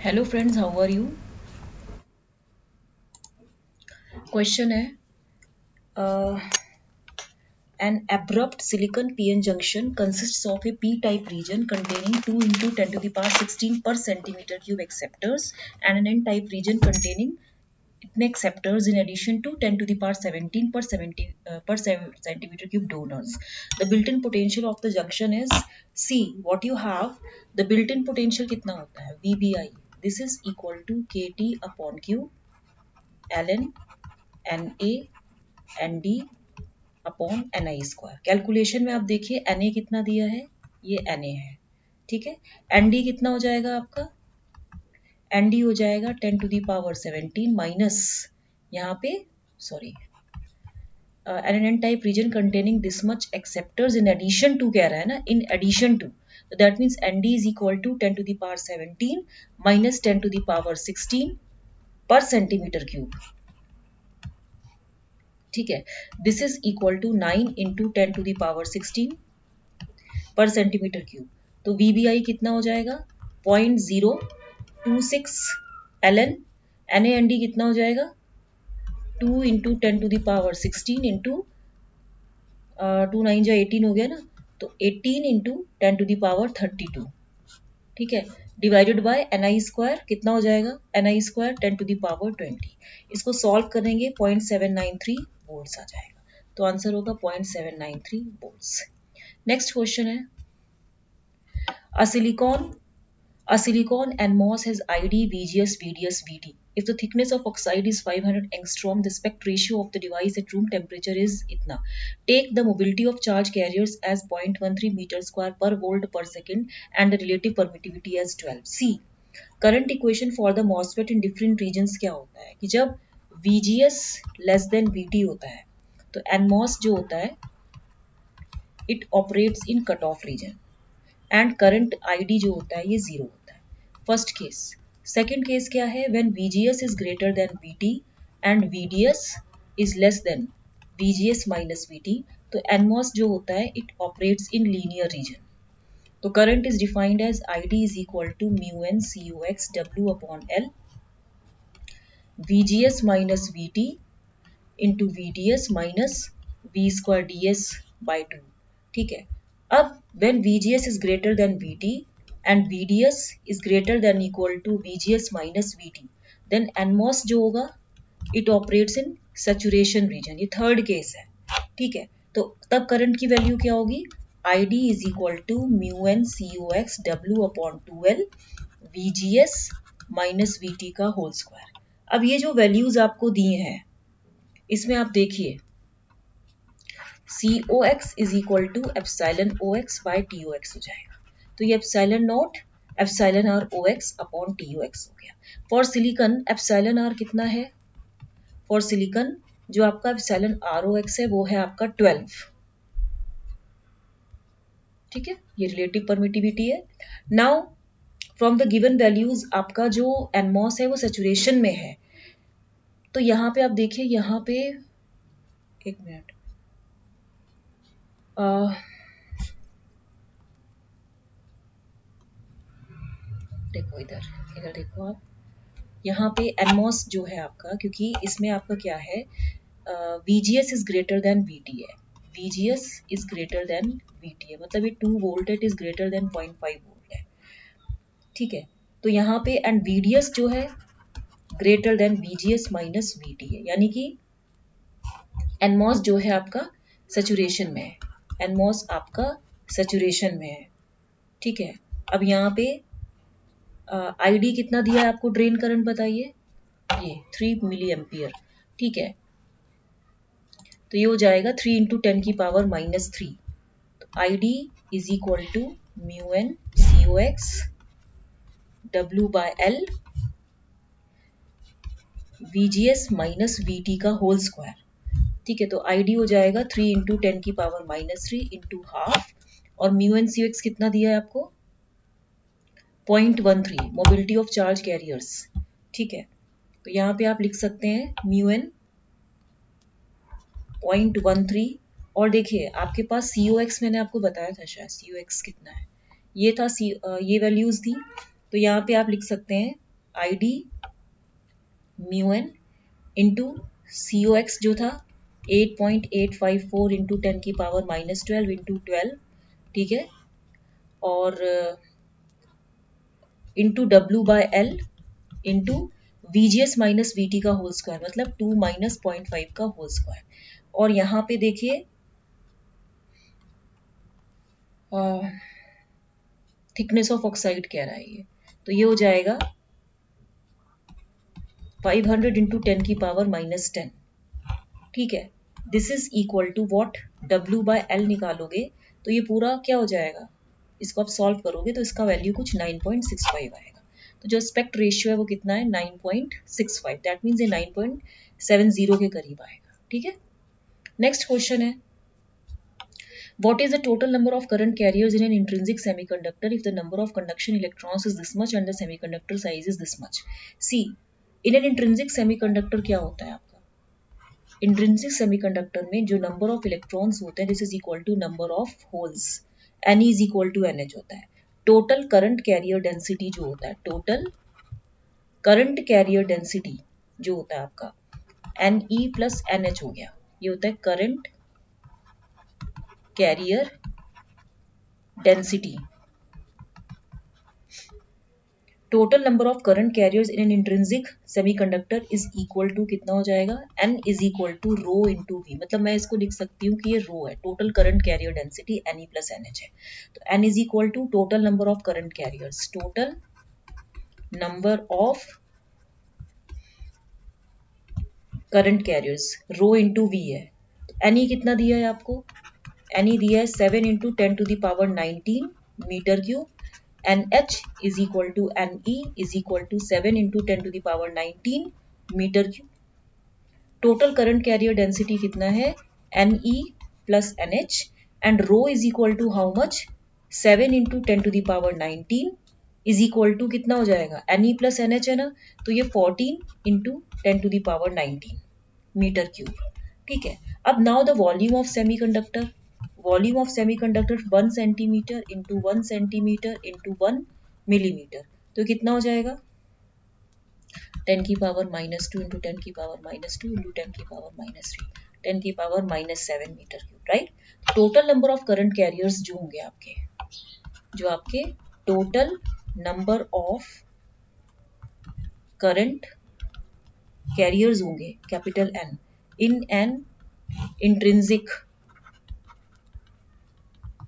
Hello friends, how are you. Question है an abrupt silicon PN junction consists of a p-type region containing 2 into 10 to the power 16 per centimeter cube acceptors and an n-type region containing इतने acceptors in addition to 10 to the power 17 per centimeter cube donors. The built-in potential of the junction is C. What you have, the built-in potential कितना होता है VBI. This is equal to KT upon Q ln Na nd upon n i square. Calculation में आप देखिए N A कितना दिया है, ये एन ए है, ठीक है। एन डी कितना हो जाएगा आपका, एन डी हो जाएगा 10 टू दी पावर 17 माइनस यहाँ पे sorry N N type region containing this much acceptors in addition to कह रहा है ना, इन एडिशन टू, तो that means N D is equal to 10 to the power 17 minus 10 to the power 16 per centimetre cube, ठीक है। This is equal to 9 into 10 to the power 16 per centimetre cube. तो VBI कितना हो जाएगा 0.026 ln NaND कितना हो जाएगा 2 into 10 to the power 16 into 2 9 जा 18 हो गया ना, तो 18 इंटू 10 टू द पावर 32, ठीक है, डिवाइडेड बाय Ni स्क्वायर कितना हो जाएगा Ni square 10 to the power 20। इसको सॉल्व करेंगे 0.793 वोल्ट्स आ जाएगा, तो आंसर होगा 0.793 वोल्ट्स। नेक्स्ट क्वेश्चन है A silicon NMOS has ID VGS VDS VT. If the thickness of oxide is 500 angstrom, the spec ratio of the device at room temperature is itna. Take the mobility of charge carriers as 0.13 meter square per volt per second and the relative permittivity as 12. C. Current equation for the MOSFET in different regions क्या होता है कि जब VGS less than VT होता है तो NMOS जो होता है it operates in cutoff region and current ID जो होता है ये 0 होता है, फर्स्ट केस। सेकेंड केस क्या है, when VGS is greater than VT and VDS is less than VGS minus VT, तो NMOS जो होता है it operates in linear region. तो current is defined as ID is equal to mu N COX W upon L VGS minus VT into VDS minus V square DS by 2, ठीक है। अब when VGS is greater than VT and VDS is greater than equal to VGS minus VT, then NMOS जो होगा it operates in saturation region, ये third case है, ठीक है। तो तब करंट की वैल्यू क्या होगी, ID is equal to mu N COX W upon 2L VGS minus VT का होल स्क्वायर। अब ये जो वैल्यूज आपको दिए हैं इसमें आप देखिए COX is equal to epsilon OX by TOX हो जाएगा, तो ये epsilon not epsilon R OX upon TOX हो गया। फॉर सिलिकॉन एप्सिलॉन R कितना है, फॉर सिलिकॉन जो आपका एप्सिलॉन ROX है वो है आपका 12, ठीक है, ये रिलेटिव परमिटिविटी है। Now from the given values आपका जो NMOS है वो सैचुरेशन में है, तो यहाँ पे आप देखिए, यहाँ पे एक मिनट देखो इधर इधर देखो आप, यहाँ पे NMOS जो है आपका, क्योंकि इसमें आपका क्या है VGS is greater than VT है, VGS is greater than VT है, मतलब ये 2 वोल्ट है, it is greater then 0.5 volt है, ठीक है। तो यहाँ पे एंड VDS जो है greater than VGS minus VT है, यानी कि NMOS जो है आपका सैचुरेशन में है, NMOS आपका सैचुरेशन में है, ठीक है। अब यहाँ पे ID कितना दिया है आपको, ड्रेन करंट बताइए, ये 3 मिली एम्पियर, ठीक है। तो ये हो जाएगा 3 इंटू 10 की पावर माइनस 3, तो ID is equal to mu N COX W by L VGS minus VT का होल स्क्वायर, ठीक है। तो ID हो जाएगा 3 इंटू 10 की पावर माइनस 3 इंटू हाफ, और म्यू एन COX कितना दिया है आपको 0.13 मोबिलिटी ऑफ चार्ज कैरियर्स, ठीक है। तो यहाँ पे आप लिख सकते हैं म्यू एन 0.13, और देखिए आपके पास COX मैंने आपको बताया था शायद COX कितना है, ये था ये वैल्यूज थी, तो यहाँ पे आप लिख सकते हैं ID mu N into COX जो था 8.854 इंटू 10 की पावर -12 इंटू 12, ठीक है, और into W/L into VGS minus VT का होल स्क्वायर, मतलब 2 माइनस 0.5 का होल स्क्वायर। और यहाँ पे देखिए थिकनेस ऑफ ऑक्साइड कह रहा है ये, तो ये हो जाएगा 500 इंटू 10 की पावर -10, ठीक है। This is equal to what, W/L निकालोगे तो ये पूरा क्या हो जाएगा, इसको आप सॉल्व करोगे तो इसका वैल्यू कुछ 9.65 आएगा। तो जो एस्पेक्ट रेशियो है वो कितना है, 9.65, दैट मीन्स ये 9.70 के करीब आएगा, ठीक है। नेक्स्ट क्वेश्चन है, what is the total number of current carriers in an intrinsic semiconductor if the number of conduction electrons is this much and the semiconductor size is this much? See, in an intrinsic semiconductor क्या होता है आपका, intrinsic semiconductor में जो number of electrons होते हैं this is equal to number of holes, N is equal to N H होता है। टोटल करंट कैरियर डेंसिटी जो होता है, टोटल करंट कैरियर डेंसिटी जो होता है आपका N E plus N H हो गया, ये होता है current carrier density. Total number of current carriers in N intrinsic semiconductor is equal to कितना हो जाएगा, N is equal to rho into V, मतलब मैं इसको लिख सकती हूँ कि ये रो है, total current carrier density N E plus N H है। तो N is equal to total number of current carriers, total number of current carriers rho into V है। एन ई कितना दिया है आपको, एन ई दिया है 7 into 10 to the power 19 metre cube, N H is equal to N E is equal to 7 into 10 to the power 19 metre cube. Total current carrier density कितना है, N E plus N H, and rho is equal to how much, 7 into 10 to the power 19 is equal to कितना हो जाएगा, N E plus N H है ना, तो ये 14 into 10 to the power 19 metre cube, ठीक है। अब now the volume of semiconductor, volume of semiconductor 1 centimetre into 1 centimetre into 1 millimetre, तो कितना हो जाएगा 10 की पावर -2 इंटू 10 की पावर -2 इंटू 10 की पावर -3, 10 की power -7 metre cube, right. Total number of current carriers जो होंगे आपके, जो आपके total number of current carriers होंगे capital N in N intrinsic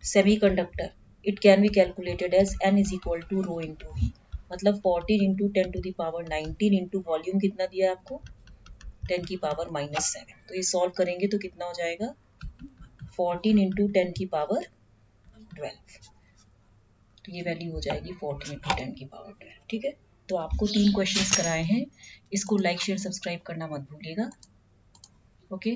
semiconductor, it can be calculated as n is equal to rho into V, मतलब 14 into 10 to the power 19 into volume कितना दिया है आपको 10 की पावर -7, तो ये सॉल्व करेंगे तो कितना हो जाएगा 14 इंटू 10 की पावर 12, तो ये वैल्यू हो जाएगी 14 इंटू 10 की पावर 12, ठीक है। तो आपको 3 क्वेश्चंस कराए हैं, इसको लाइक शेयर सब्सक्राइब करना मत भूलिएगा, ओके।